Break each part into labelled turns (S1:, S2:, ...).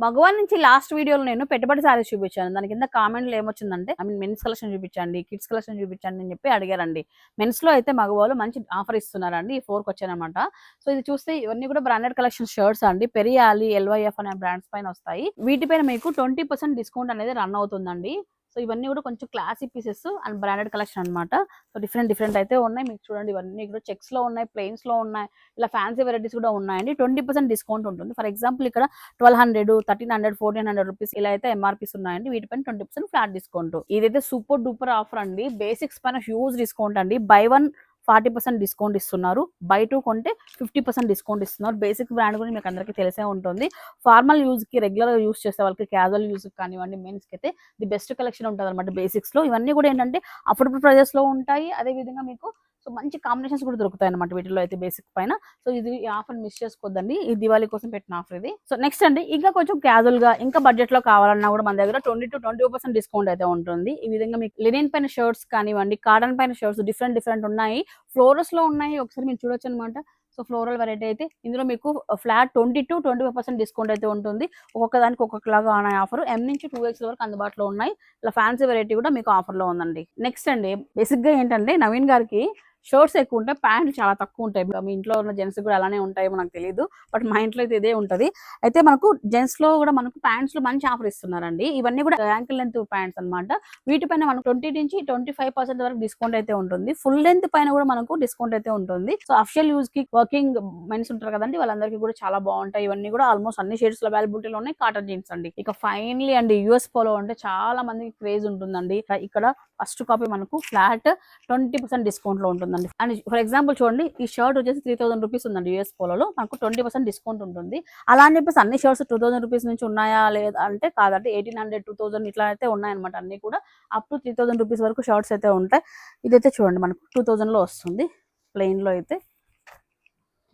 S1: మగవాళ్ళ నుంచి లాస్ట్ వీడియోలో నేను పెట్టుబడి సారీస్ చూపించాను. దాని కింద కామెంట్‌లో ఏమొచ్చిందంటే మెన్స్ కలెక్షన్ చూపించండి, కిడ్స్ కలెక్షన్ చూపించండి అని చెప్పి అడిగారండి. మెన్స్‌లో అయితే మగవాళ్ళు మంచి ఆఫర్ ఇస్తున్నారండి. ఈ 4కి వచ్చాయన్నమాట. సో ఇది చూస్తే ఇవన్నీ కూడా బ్రాండెడ్ కలెక్షన్ షర్ట్స్ అండి. పెరియాలి, ఎల్వైఎఫ్ అనే బ్రాండ్స్ పైన వస్తాయి. వీటిపైన మీకు 20% డిస్కౌంట్ అనేది రన్ అవుతుందండి. సో ఇవన్నీ కూడా కొంచెం classy pieces and branded collection అనమాట. సో డిఫరెంట్ అయితే ఉన్నాయి. మీకు చూడండి ఇవన్నీ కూడా చెక్స్‌లో ఉన్నాయి, ప్లెయిన్స్‌లో ఉన్నాయి. ఇలా ఫ్యాన్సీ వెరైటీస్ కూడా ఉన్నాయండి. 20% డిస్కౌంట్ ఉంటుంది. ఫర్ ఎగ్జాంపుల్ ఇక్కడ 1200, 1300, 1400 రూపీస్ ఇలా అయితే ఎంఆర్పీస్ ఉన్నాయండి. వీటిపైన 20% ఫ్లాట్ డిస్కౌంట్. ఇదైతే సూపర్ డూపర్ ఆఫర్ అండి. బేసిక్స్ పైన హ్యూజ్ డిస్కౌంట్ అండి. బై 1 40% డిస్కౌంట్ ఇస్తున్నారు. బై 2 కొంటే 50% డిస్కౌంట్ ఇస్తున్నారు. బేసిక్ బ్రాండ్ గురించి మీకు అందరికీ తెలిసే ఉంటుంది. ఫార్మల్ యూజ్కి, రెగ్యులర్గా యూజ్ చేసే వాళ్ళకి, క్యాజువల్ యూజ్కి కానివ్వండి, మెన్స్కి అయితే ది బెస్ట్ కలెక్షన్ ఉంటుంది అనమాట బేసిక్స్లో. ఇవన్నీ కూడా ఏంటంటే అఫోర్డబుల్ ప్రైజెస్లో ఉంటాయి. అదేవిధంగా మీకు సో మంచి కాంబినేషన్స్ కూడా దొరుకుతాయి అనమాట వీటిలో అయితే బేసిక్ పైన. సో ఇది ఈ ఆఫర్ మిస్ చేసుకోవద్దండి. ఈ దివాళీ కోసం పెట్టిన ఆఫర్ ఇది. సో నెక్స్ట్ అండి ఇంకా కొంచెం క్యాజువల్ గా ఇంకా బడ్జెట్ లో కావాలన్నా కూడా మన దగ్గర 20% డిస్కౌంట్ అయితే ఉంటుంది. ఈ విధంగా మీకు లినెన్ పైన షర్ట్స్ కానివ్వండి, కాటన్ పైన షర్ట్స్ డిఫరెంట్ ఉన్నాయి. ఫ్లోరస్ లో ఉన్నాయి. ఒకసారి మీరు చూడొచ్చు అనమాట. సో ఫ్లోరల్ వెరైటీ అయితే ఇందులో మీకు ఫ్లాట్ 20-25% డిస్కౌంట్ అయితే ఉంటుంది. ఒక్కొక్క దానికి ఒక్కొక్కలాగా ఉన్నాయి ఆఫర్. M నుంచి 2X వరకు అందుబాటులో ఉన్నాయి. ఇలా ఫ్యాన్సీ వెరైటీ కూడా మీకు ఆఫర్ లో ఉందండి. నెక్స్ట్ అండి బేసిక్ గా ఏంటంటే నవీన్ గారికి షర్ట్స్ ఎక్కువ ఉంటాయి, ప్యాంట్లు చాలా తక్కువ ఉంటాయి. మీ ఇంట్లో ఉన్న జెంట్స్ కూడా అలానే ఉంటాయేమో నాకు తెలియదు. బట్ మా ఇంట్లో అయితే ఇదే ఉంటది. అయితే మనకు జెంట్స్ లో కూడా మనకు ప్యాంట్స్ లో మంచి ఆఫర్ ఇస్తున్నారండి. ఇవన్నీ కూడా యాంకిల్ లెంత్ ప్యాంట్స్ అనమాట. వీటిపైన మనకు 20-25% వరకు డిస్కౌంట్ అయితే ఉంటుంది. ఫుల్ లెంత్ పైన కూడా మనకు డిస్కౌంట్ అయితే ఉంటుంది. సో అఫిషియల్ యూజ్ కి వర్కింగ్ మెన్స్ ఉంటారు కదండి, వాళ్ళందరికీ కూడా చాలా బాగుంటాయి. ఇవన్నీ కూడా ఆల్మోస్ట్ అన్ని షేడ్స్ లో అవైలబిలిటీలో ఉన్నాయి. కాటన్ జీన్స్ అండి. ఇక ఫైనలీ అండి యూఎస్ పోలో అంటే చాలా మందికి క్రేజ్ ఉంటుందండి. ఇక్కడ ఫస్ట్ కాపీ మనకు ఫ్లాట్ 20% డిస్కౌంట్ లో ఉంటుందండి. అండ్ ఫర్ ఎగ్జాంపుల్ చూడండి, ఈ షర్ట్ వచ్చేసి 3000 రూపీస్ ఉందండి. యూఎస్ పోలో మనకు 20% డిస్కౌంట్ ఉంటుంది. అలా అని చెప్పేసి అన్ని షర్ట్స్ 2000 రూపీస్ నుంచి ఉన్నాయా లేదా అంటే కాదంటే 1800, 2000 ఇట్లా అయితే ఉన్నాయన్నమాట. అన్ని కూడా అప్ టు 3000 రూపీస్ వరకు షర్ట్స్ అయితే ఉంటాయి. ఇదైతే చూడండి మనకు 2000 లో వస్తుంది. ప్లెయిన్ లో అయితే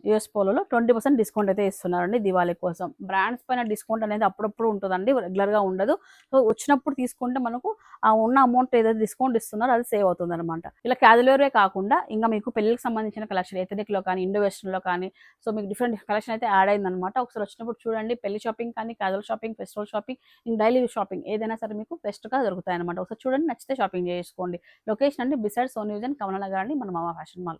S1: యూఎస్ పోలోలో 20% డిస్కౌంట్ అయితే ఇస్తున్నారండి దివాళీ కోసం. బ్రాండ్స్ పైన డిస్కౌంట్ అనేది అప్పుడప్పుడు ఉంటుందండి, రెగ్యులర్గా ఉండదు. సో వచ్చినప్పుడు తీసుకుంటే మనకు ఆ ఉన్న అమౌంట్ ఏదైతే డిస్కౌంట్ ఇస్తున్నారో అది సేవ్ అవుతుంది అనమాట. ఇలా క్యాజువల్వే కాకుండా ఇంకా మీకు పెళ్లికి సంబంధించిన కలెక్షన్ ఎథనిక్లో కానీ, ఇండో వెస్టర్న్లో కానీ సో మీకు డిఫరెంట్ కలెక్షన్ అయితే యాడ్ అయిందనమాట. ఒకసారి వచ్చినప్పుడు చూడండి. పెళ్లి షాపింగ్ కానీ, క్యాజువల్ షాపింగ్, ఫెస్టివల్ షాపింగ్, ఇంకా డైలీ షాపింగ్ ఏదైనా సరే మీకు బెస్ట్గా దొరుకుతాయి అనమాట. ఒకసారి చూడండి, నచ్చితే షాపింగ్ చేసుకోండి. లొకేషన్ అండి బిసైడ్ సోనీ విజన్, కమలా నగర్ అండి, మన మామ ఫ్యాషన్ మాల్.